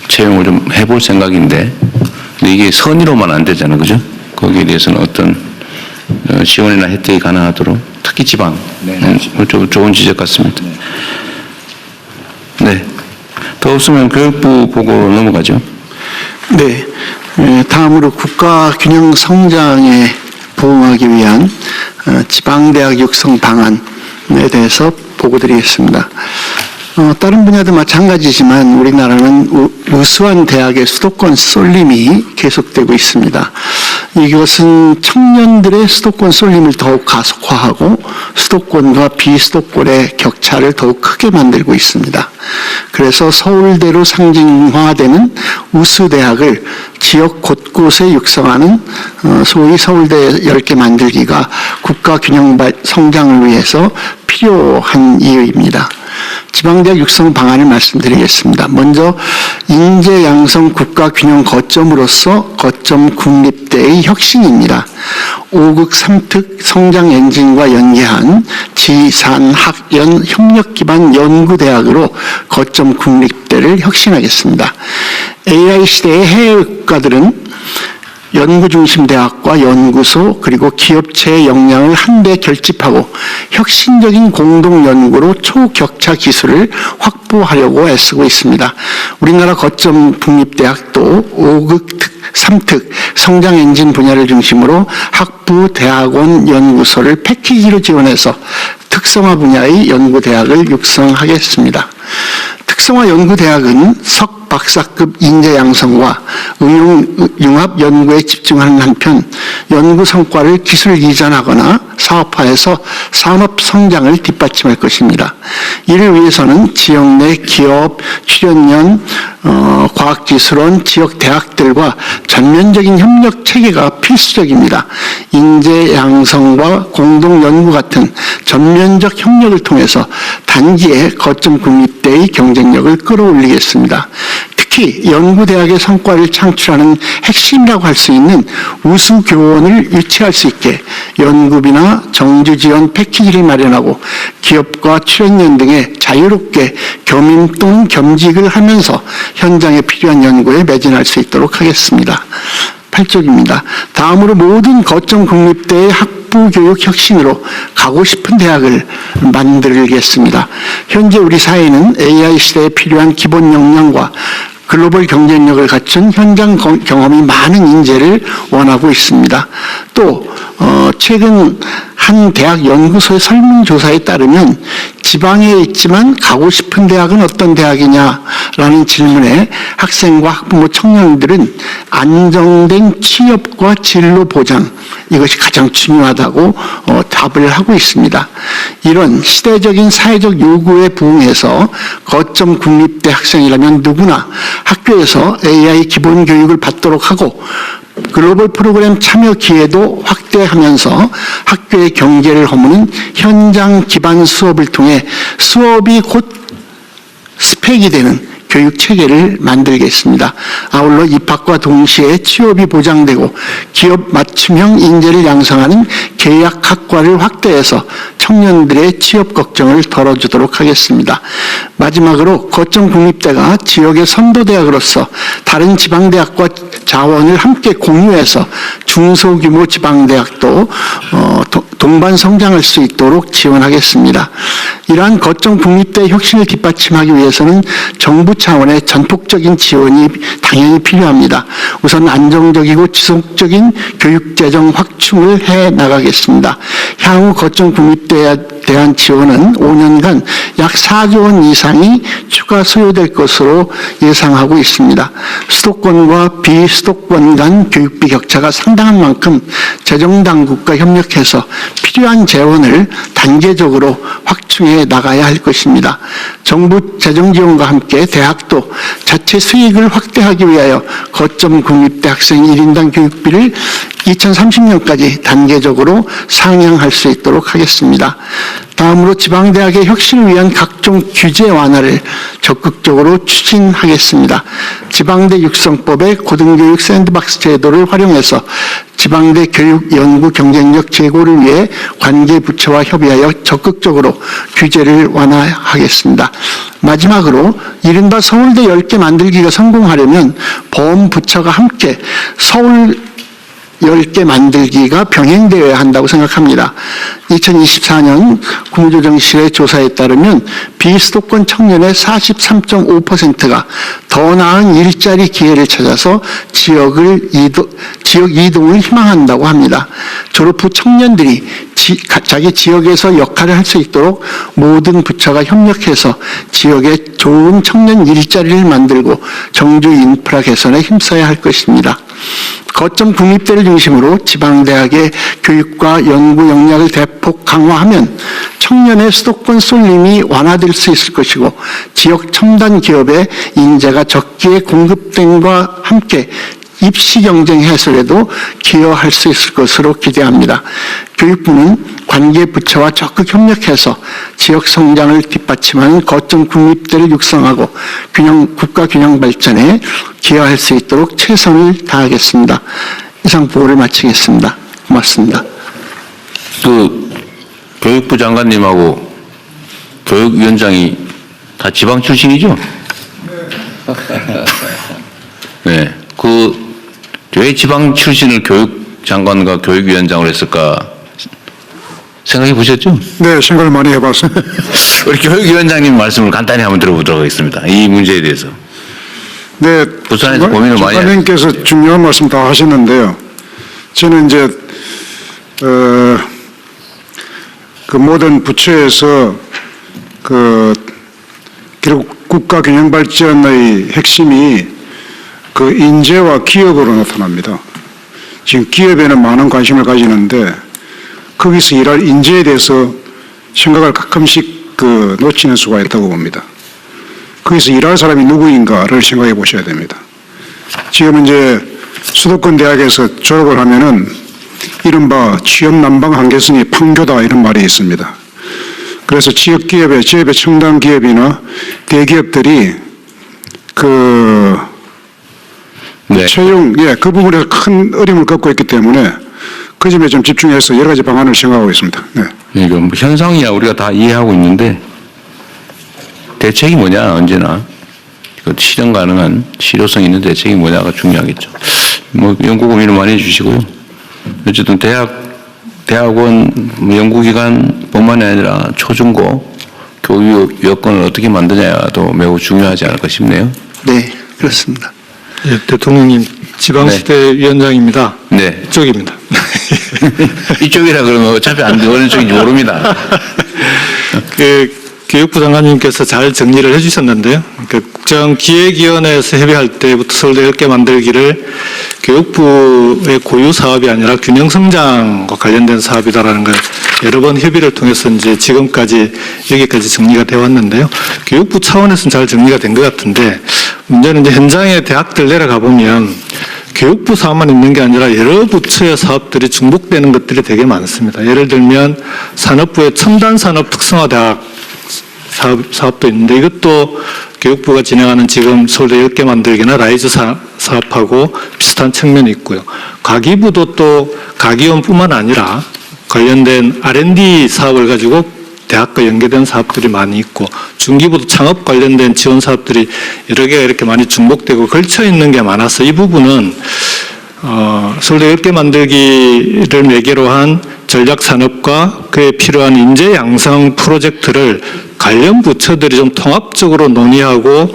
채용을 좀 해볼 생각인데, 근데 이게 선의로만 안 되잖아요, 그죠? 거기에 대해서는 어떤 지원이나 혜택이 가능하도록, 특히 지방. 좋은 지적 같습니다. 네. 더 없으면 교육부 보고로 넘어가죠. 네. 다음으로 국가 균형 성장에 부응하기 위한 지방대학 육성 방안에 대해서 보고드리겠습니다. 다른 분야도 마찬가지지만 우리나라는 우수한 대학의 수도권 쏠림이 계속되고 있습니다. 이것은 청년들의 수도권 쏠림을 더욱 가속화하고 수도권과 비수도권의 격차를 더욱 크게 만들고 있습니다. 그래서 서울대로 상징화되는 우수대학을 지역 곳곳에 육성하는 소위 서울대 10개 만들기가 국가 균형 성장을 위해서 필요한 이유입니다. 지방대학 육성 방안을 말씀드리겠습니다. 먼저 인재 양성 국가 균형 거점으로서 거점 국립대의 혁신입니다. 5극 3특 성장 엔진과 연계한 지산 학연 협력 기반 연구대학으로 거점 국립대를 혁신하겠습니다. AI 시대의 해외 국가들은 연구중심 대학과 연구소 그리고 기업체의 역량을 한데 결집하고 혁신적인 공동연구로 초격차 기술을 확보하려고 애쓰고 있습니다. 우리나라 거점 국립대학도 5극 3특 성장 엔진 분야를 중심으로 학부, 대학원, 연구소를 패키지로 지원해서 특성화 분야의 연구대학을 육성하겠습니다. 특성화 연구대학은 석, 박사급 인재 양성과 응용 융합 연구에 집중하는 한편 연구 성과를 기술 이전하거나 사업화해서 산업 성장을 뒷받침할 것입니다. 이를 위해서는 지역 내 기업, 출연연, 과학기술원, 지역 대학들과 전면적인 협력 체계가 필수적입니다. 인재 양성과 공동 연구 같은 전면적 협력을 통해서 단기에 거점 국립대의 경쟁력을 끌어올리겠습니다. 특히 연구대학의 성과를 창출하는 핵심이라고 할 수 있는 우수 교원을 유치할 수 있게 연구비나 정주 지원 패키지를 마련하고 기업과 출연연 등에 자유롭게 겸임 또는 겸직을 하면서 현장에 필요한 연구에 매진할 수 있도록 하겠습니다. 8쪽입니다. 다음으로 모든 거점 국립대의 학부 교육 혁신으로 가고 싶은 대학을 만들겠습니다. 현재 우리 사회는 AI 시대에 필요한 기본 역량과 글로벌 경쟁력을 갖춘 현장 경험이 많은 인재를 원하고 있습니다. 또 최근 한 대학 연구소의 설문조사에 따르면 지방에 있지만 가고 싶은 대학은 어떤 대학이냐라는 질문에 학생과 학부모 청년들은 안정된 취업과 진로 보장 이것이 가장 중요하다고 답을 하고 있습니다. 이런 시대적인 사회적 요구에 부응해서 거점 국립대 학생이라면 누구나 학교에서 AI 기본 교육을 받도록 하고 글로벌 프로그램 참여 기회도 확대하면서 학교의 경계를 허무는 현장 기반 수업을 통해 수업이 곧 스펙이 되는 교육 체계를 만들겠습니다. 아울러 입학과 동시에 취업이 보장되고 기업 맞춤형 인재를 양성하는 계약학과를 확대해서 청년들의 취업 걱정을 덜어주도록 하겠습니다. 마지막으로 거점 국립대가 지역의 선도대학으로서 다른 지방대학과 자원을 함께 공유해서 중소규모 지방대학도 동반 성장할 수 있도록 지원하겠습니다. 이러한 거점 국립대 혁신을 뒷받침하기 위해서는 정부 차원의 전폭적인 지원이 당연히 필요합니다. 우선 안정적이고 지속적인 교육재정 확충을 해 나가겠습니다. 향후 거점 국립대에 대한 지원은 5년간 약 4조 원 이상이 추가 소요될 것으로 예상하고 있습니다. 수도권과 비수도권 간 교육비 격차가 상당한 만큼 재정당국과 협력해서 필요한 재원을 단계적으로 확충해 나가야 할 것입니다. 정부 재정지원과 함께 대학도 자체 수익을 확대하기 위하여 거점 국립대 학생 1인당 교육비를 2030년까지 단계적으로 상향할 수 있도록 하겠습니다. 다음으로 지방대학의 혁신을 위한 각종 규제 완화를 적극적으로 추진하겠습니다. 지방대 육성법의 고등교육 샌드박스 제도를 활용해서 지방대 교육 연구 경쟁력 제고를 위해 관계 부처와 협의하여 적극적으로 규제를 완화하겠습니다. 마지막으로 이른바 서울대 10개 만들기가 성공하려면 보험부처가 함께 서울 10개 만들기가 병행되어야 한다고 생각합니다. 2024년 국무조정실의 조사에 따르면 비수도권 청년의 43.5%가 더 나은 일자리 기회를 찾아서 지역 이동을 희망한다고 합니다. 졸업 후 청년들이 자기 지역에서 역할을 할 수 있도록 모든 부처가 협력해서 지역에 좋은 청년 일자리를 만들고 정주 인프라 개선에 힘써야 할 것입니다. 거점 국립대를 중심으로 지방대학의 교육과 연구 역량을 대폭 강화하면 청년의 수도권 쏠림이 완화될 수 있을 것이고 지역 첨단 기업의 인재가 적기에 공급됨과 함께 입시 경쟁 해소에도 기여할 수 있을 것으로 기대합니다. 교육부는 관계 부처와 적극 협력해서 지역 성장을 뒷받침하는 거점 국립대를 육성하고 국가 균형 발전에 기여할 수 있도록 최선을 다하겠습니다. 이상 보고를 마치겠습니다. 고맙습니다. 교육부 장관님하고 교육위원장이 다 지방 출신이죠? 네. 왜 지방 출신을 교육장관과 교육위원장을 했을까 생각해 보셨죠? 네, 생각을 많이 해봤습니다. 우리 교육위원장님 말씀을 간단히 한번 들어보도록 하겠습니다. 이 문제에 대해서. 네, 부산에서 고민을 많이 장관님께서 중요한 말씀 다 하셨는데요. 저는 이제 그 모든 부처에서 결국 국가 균형 발전의 핵심이 그 인재와 기업으로 나타납니다. 지금 기업에는 많은 관심을 가지는데 거기서 일할 인재에 대해서 생각을 가끔씩 놓치는 수가 있다고 봅니다. 거기서 일할 사람이 누구인가를 생각해 보셔야 됩니다. 지금 이제 수도권 대학에서 졸업을 하면은 이른바 취업 난방 한계성이 판교다 이런 말이 있습니다. 그래서 지역 기업의 첨단 기업이나 대기업들이 채용, 그 부분에서 큰 어려움을 겪고 있기 때문에 그 점에 좀 집중해서 여러 가지 방안을 생각하고 있습니다. 네. 이거 뭐 현상이야 우리가 다 이해하고 있는데 대책이 뭐냐 언제나 실현 가능한 실효성 있는 대책이 뭐냐가 중요하겠죠. 뭐 연구 고민을 많이 해주시고요. 어쨌든 대학원 연구기관뿐만이 아니라 초중고 교육 여건을 어떻게 만드냐도 매우 중요하지 않을까 싶네요. 네, 그렇습니다. 예, 대통령님 지방시대 위원장입니다. 네. 이쪽입니다. 이쪽이라 그러면 어차피 안 돼. 어느 쪽인지 모릅니다. 교육부 장관님께서 잘 정리를 해주셨는데요. 국정기획위원회에서 협의할 때부터 서울대 10개 만들기를 교육부의 고유 사업이 아니라 균형성장과 관련된 사업이다라는 걸 여러 번 협의를 통해서 이제 지금까지 여기까지 정리가 되어 왔는데요. 교육부 차원에서는 잘 정리가 된 것 같은데 문제는 이제 현장에 대학들 내려가 보면 교육부 사업만 있는 게 아니라 여러 부처의 사업들이 중복되는 것들이 되게 많습니다. 예를 들면 산업부의 첨단산업 특성화대학 사업도 있는데 이것도 교육부가 진행하는 지금 서울대 10개 만들기나 라이즈 사업하고 비슷한 측면이 있고요. 가기부도 또 가기원뿐만 아니라 관련된 R&D 사업을 가지고 대학과 연계된 사업들이 많이 있고 중기부도 창업 관련된 지원 사업들이 여러 개가 이렇게 많이 중복되고 걸쳐 있는 게 많아서 이 부분은 서울대 10개 만들기를 매개로 한 전략산업과 그에 필요한 인재 양성 프로젝트를 관련 부처들이 좀 통합적으로 논의하고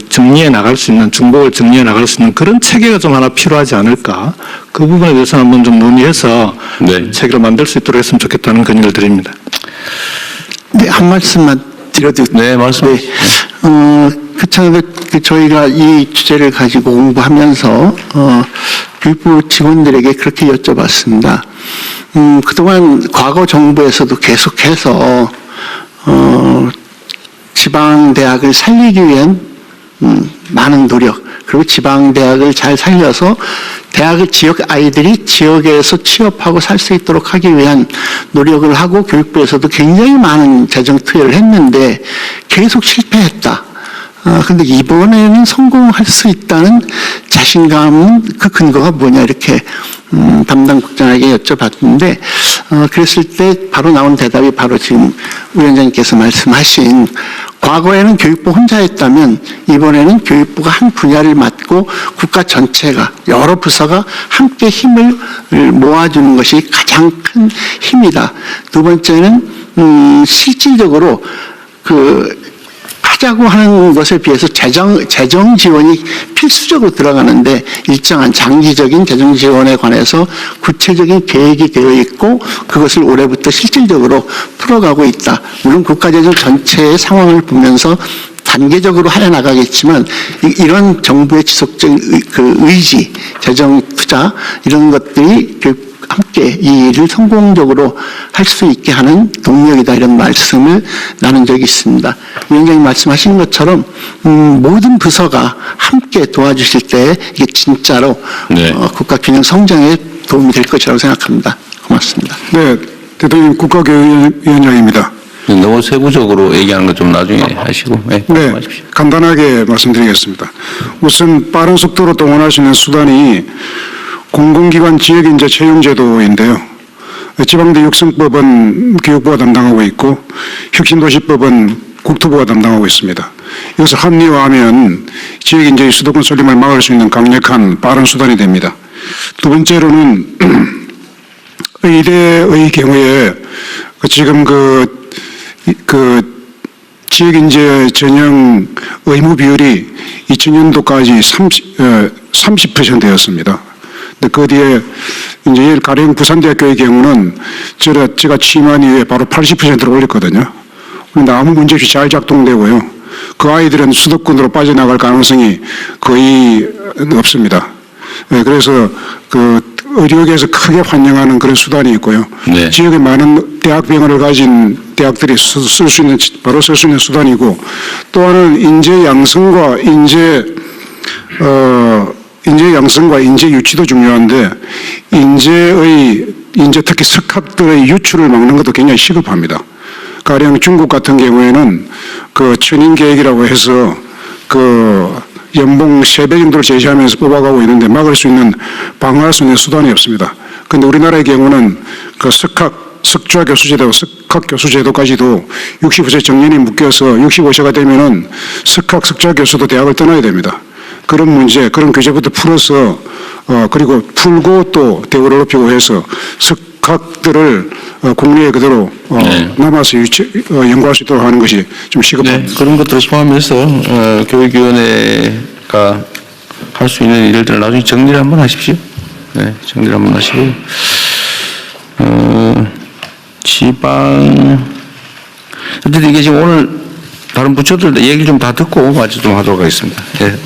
정리해 나갈 수 있는, 중복을 정리해 나갈 수 있는 그런 체계가 좀 하나 필요하지 않을까. 그 부분에 대해서 한번 좀 논의해서 네. 체계를 만들 수 있도록 했으면 좋겠다는 건의를 드립니다. 네, 한 말씀만 드려도. 네, 말씀하세요. 저희가 이 주제를 가지고 공부하면서 교육부 직원들에게 그렇게 여쭤봤습니다. 그동안 과거 정부에서도 계속해서 지방대학을 살리기 위한 많은 노력, 그리고 지방대학을 잘 살려서 대학을 지역 아이들이 지역에서 취업하고 살 수 있도록 하기 위한 노력을 하고 교육부에서도 굉장히 많은 재정 투여를 했는데 계속 실패했다. 근데 이번에는 성공할 수 있다는 자신감은 그 근거가 뭐냐 이렇게 담당 국장에게 여쭤봤는데 그랬을 때 바로 나온 대답이 바로 지금 위원장님께서 말씀하신 과거에는 교육부 혼자 했다면 이번에는 교육부가 한 분야를 맡고 국가 전체가 여러 부서가 함께 힘을 모아주는 것이 가장 큰 힘이다. 두 번째는 실질적으로 하자고 하는 것에 비해서 재정 지원이 필수적으로 들어가는데 일정한 장기적인 재정 지원에 관해서 구체적인 계획이 되어 있고 그것을 올해부터 실질적으로 풀어가고 있다. 물론 국가재정 전체의 상황을 보면서 단계적으로 해나가겠지만 이런 정부의 지속적인 의지, 재정 투자 이런 것들이 함께 이 일을 성공적으로 할 수 있게 하는 동력이다 이런 말씀을 나눈 적이 있습니다. 위원장님 말씀하신 것처럼 모든 부서가 함께 도와주실 때 이게 진짜로 네. 국가 균형 성장에 도움이 될 것이라고 생각합니다. 고맙습니다. 네, 대통령 국가교육위원장입니다. 너무 세부적으로 얘기하는 거 좀 나중에 하시고. 네. 네, 말씀하십시오. 간단하게 말씀드리겠습니다. 우선 빠른 속도로 동원할 수 있는 수단이 공공기관 지역인재 채용제도인데요. 지방대 육성법은 교육부가 담당하고 있고 혁신도시법은 국토부가 담당하고 있습니다. 이것을 합리화하면 지역인재의 수도권 쏠림을 막을 수 있는 강력한 빠른 수단이 됩니다. 두 번째로는 의대의 경우에 지금 지역인재 전형 의무 비율이 2000년도까지 30%였습니다. 근데 그 뒤에 이제 가령 부산대학교의 경우는 제가 취임한 이후에 바로 80%로 올렸거든요. 그런데 아무 문제 없이 잘 작동되고요. 그 아이들은 수도권으로 빠져나갈 가능성이 거의 없습니다. 네, 그래서 의료계에서 크게 환영하는 그런 수단이 있고요. 네. 지역에 많은 대학병원을 가진 대학들이 바로 쓸 수 있는 수단이고 또 하나는 인재 양성과 인재 유치도 중요한데 인재 특히 석학들의 유출을 막는 것도 굉장히 시급합니다. 가령 중국 같은 경우에는 천인 계획이라고 해서 연봉 3배 정도를 제시하면서 뽑아가고 있는데 막을 수 있는 방어할 수 있는 수단이 없습니다. 그런데 우리나라의 경우는 석좌 교수제도, 석학 교수제도까지도 65세 정년이 묶여서 65세가 되면은 석좌 교수도 대학을 떠나야 됩니다. 그런 문제, 그런 규제부터 풀어서 그리고 풀고 또 대우를 높이고 해서 석학들을 국내에 그대로 네. 남아서 연구할 수 있도록 하는 것이 좀 시급합니다. 네, 그런 것들을 포함해서 교육위원회가 할 수 있는 일들을 나중에 정리를 한번 하십시오. 네, 정리를 한번 하시고 어쨌든 이게 지금 오늘 다른 부처들 얘기 좀 다 듣고 마저 좀 하도록 하겠습니다. 네.